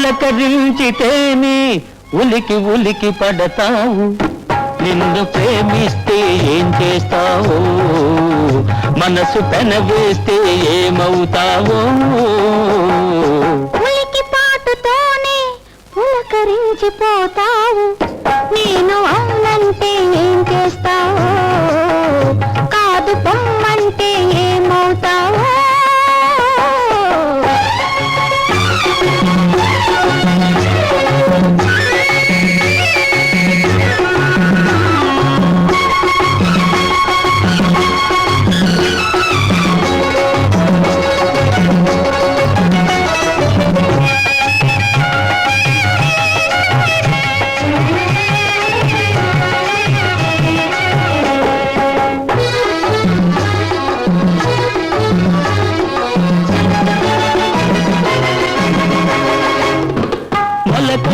పలకరించితేనే ఉలికి ఉలికి పడతావు, నిన్ను ప్రేమిస్తే ఏం చేస్తావో, మనసు పెనవేస్తే ఏమవుతావో. ఉలికి పాటుతోనే పులకరించిపోతావు, నేను అవునంటే ఏం చేస్తావో, కాదు పొమ్మంటే ఏమవుతావో.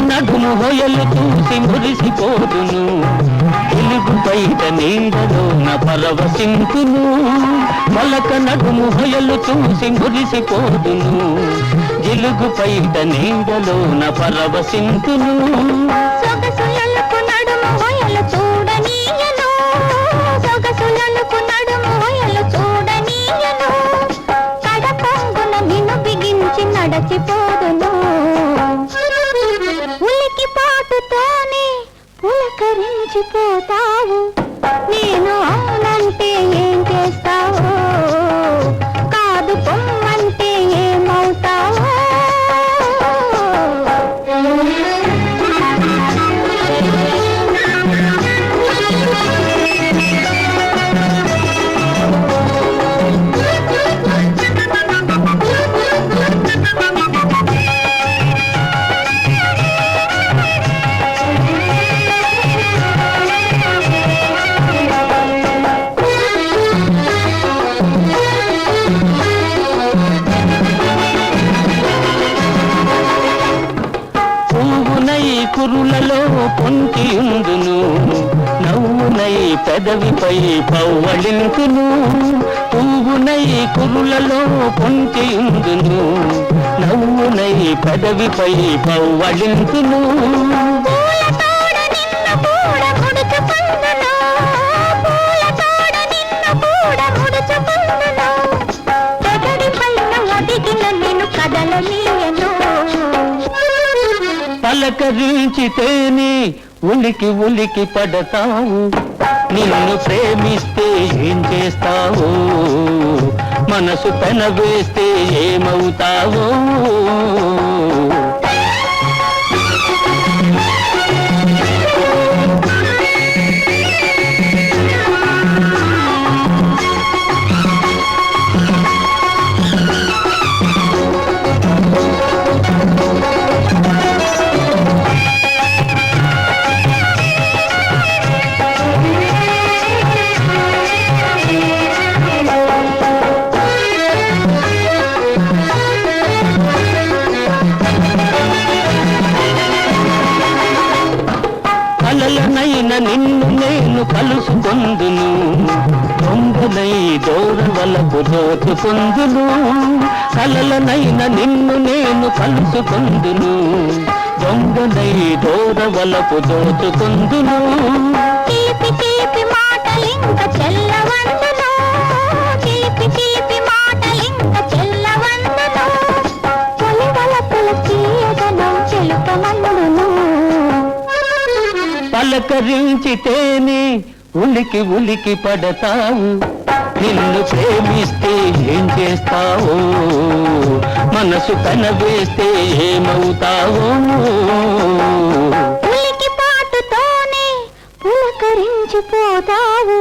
నడుము హొయలు చూసి మురిసిపోదును, తెలుగు బయట నీడలోన పరవశింతును. మొలక నడుము హొయలు చూసి మురిసిపోదును, తెలుగు బయట నీడలోన పరవశింతును. సొగసులకు నడుము హొయలు చూడనీయను, సొగసులకు నడుము హొయలు చూడనీయను, కడపొంగున నిన్ను బిగించి నడచిపోదును. ఉలికి పాటుతోనే పులకరించిపోతావు, నేను అవునంటే ఏం చేస్తావో, కాదు పొమ్మంటే ఏమవుతావో. కురులలో పొంటియుందును, నవ్వునై పెదవిపై పవ్వళింతును. పువ్వునై కురులలో పొంటియుందును, నవ్వునై పెదవిపై పవ్వళింతును. పలకరించితేనే ఉలికి ఉలికి పడతావు, నిన్ను ప్రేమిస్తే ఏం చేస్తావో, మనసు పెనవేస్తే ఏమవుతావో. కలలనైన నిన్ను నేను కలుసుకొందును, దొంగలై దూరవలపు దోచుకొందును. కలలనైన నిన్ను నేను కలుసుకొందును, దొంగలై దూరవలపు దోచుకొందును. తీపి తీపి మాటలింక చెల్లవందును, తీపి తీపి మాటలింక చెల్లవందును, తొలివలపుల తీయదనం తెలుపమందును. పలకరించితేనే ఉలికి ఉలికి పడతావు, నిన్ను ప్రేమిస్తే ఏం చేస్తావో, మనసు కనవేస్తే ఏమవుతావో. ఉలికి పాటుతోనే పులకరించిపోతావు,